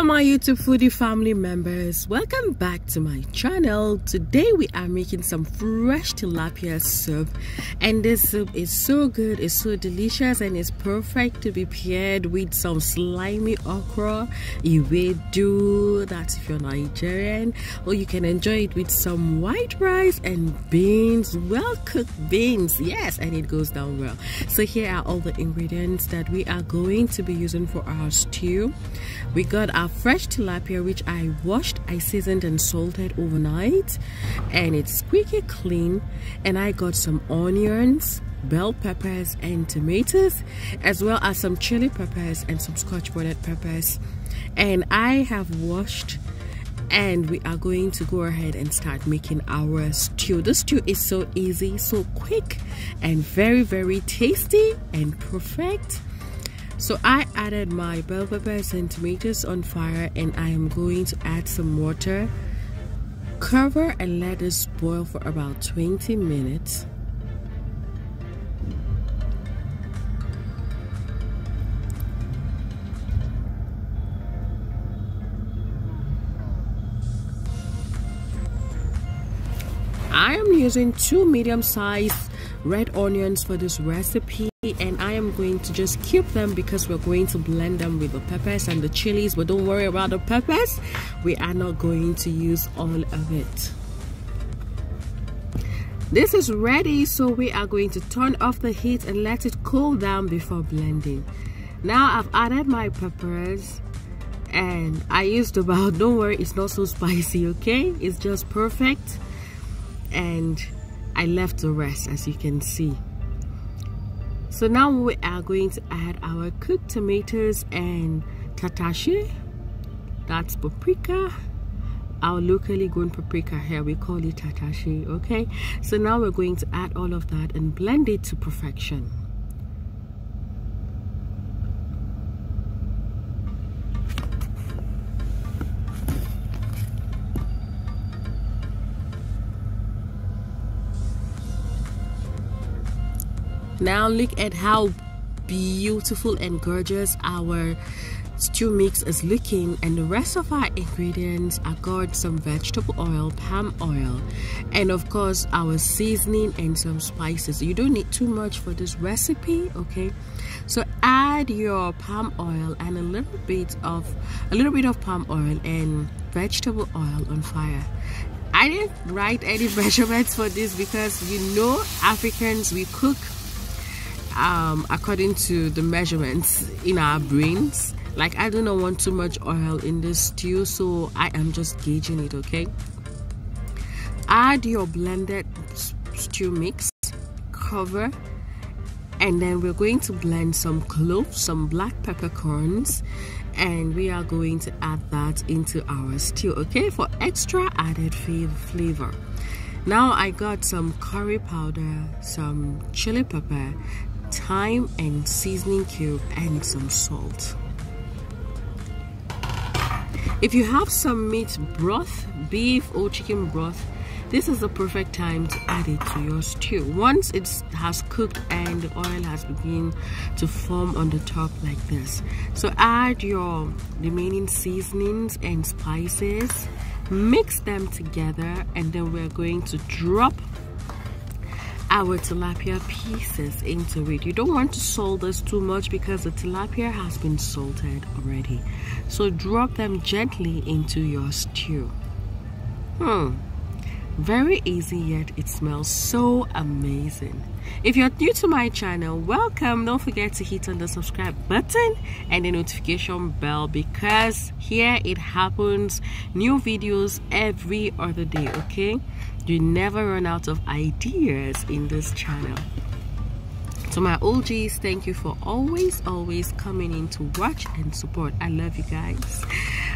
Hello my YouTube foodie family members, welcome back to my channel. Today we are making some fresh tilapia soup, and this soup is so good, it's so delicious, and it's perfect to be paired with some slimy okra, ewedu, that's if you're Nigerian, or you can enjoy it with some white rice and beans, well cooked beans, yes, and it goes down well. So here are all the ingredients that we are going to be using for our stew. We got our fresh tilapia, which I washed, I seasoned and salted overnight, and it's squeaky clean. And I got some onions, bell peppers and tomatoes, as well as some chili peppers and some scotch bonnet peppers. And I have washed, and we are going to go ahead and start making our stew. The stew is so easy, so quick, and very tasty and perfect. So I added my bell peppers and tomatoes on fire, and I am going to add some water, cover and let this boil for about 20 minutes. I am using 2 medium-sized red onions for this recipe, and I am going to just cube them because we're going to blend them with the peppers and the chilies. But don't worry about the peppers, we are not going to use all of it. This is ready, so we are going to turn off the heat and let it cool down before blending. Now I've added my peppers, and I used about, don't worry, it's not so spicy, okay, it's just perfect. And I left the rest, as you can see. So now we are going to add our cooked tomatoes and tatashe, that's paprika, our locally grown paprika here, we call it tatashe, okay? So now we're going to add all of that and blend it to perfection. Now look at how beautiful and gorgeous our stew mix is looking, and the rest of our ingredients are got some vegetable oil, palm oil, and of course our seasoning and some spices. You don't need too much for this recipe, okay? So add your palm oil and a little bit of palm oil and vegetable oil on fire. I didn't write any measurements for this because you know Africans, we cook according to the measurements in our brains. Like, I do not want too much oil in this stew, so I am just gauging it, okay? Add your blended stew mix, cover, and then we're going to blend some cloves, some black peppercorns, and we are going to add that into our stew, okay, for extra added flavor. Now I got some curry powder, some chili pepper, thyme and seasoning cube, and some salt. If you have some meat broth, beef or chicken broth, this is the perfect time to add it to your stew. Once it has cooked and the oil has begun to form on the top like this, so add your remaining seasonings and spices, mix them together, and then we're going to drop our tilapia pieces into it. You don't want to salt this too much because the tilapia has been salted already, so drop them gently into your stew. Very easy, yet it smells so amazing. If you're new to my channel, welcome. Don't forget to hit on the subscribe button and the notification bell, because here it happens, new videos every other day, okay? You never run out of ideas in this channel. So my OGs, thank you for always coming in to watch and support. I love you guys.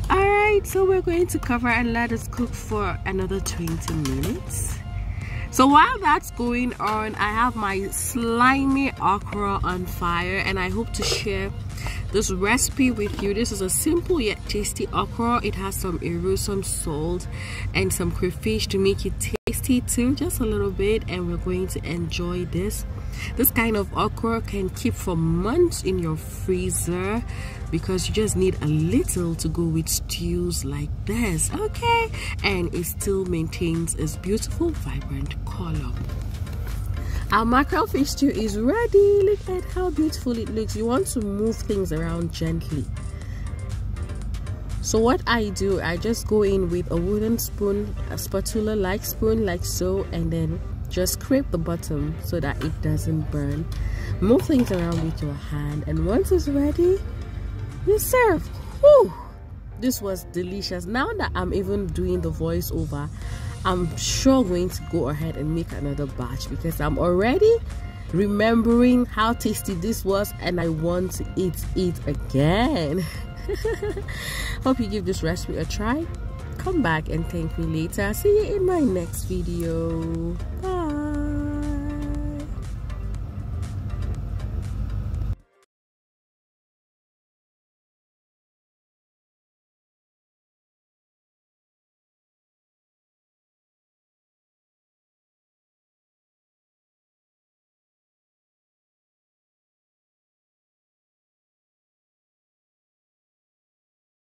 All right, so we're going to cover and let us cook for another 20 minutes. So while that's going on, I have my slimy okra on fire, and I hope to share this recipe with you. This is a simple yet tasty okra. It has some ewedu, some salt, and some crayfish to make it tasty too, just a little bit, and we're going to enjoy this. This kind of okra can keep for months in your freezer because you just need a little to go with stews like this, okay? And it still maintains its beautiful vibrant color. Our mackerel fish stew is ready. Look at how beautiful it looks. You want to move things around gently. So what I do, I just go in with a wooden spoon, a spatula like spoon like so, and then just scrape the bottom so that it doesn't burn. Move things around with your hand, and once it's ready, you serve. Whew! This was delicious. Now that I'm even doing the voiceover, I'm sure going to go ahead and make another batch because I'm already remembering how tasty this was and I want to eat it again. Hope you give this recipe a try. Come back and thank me later. See you in my next video. Bye.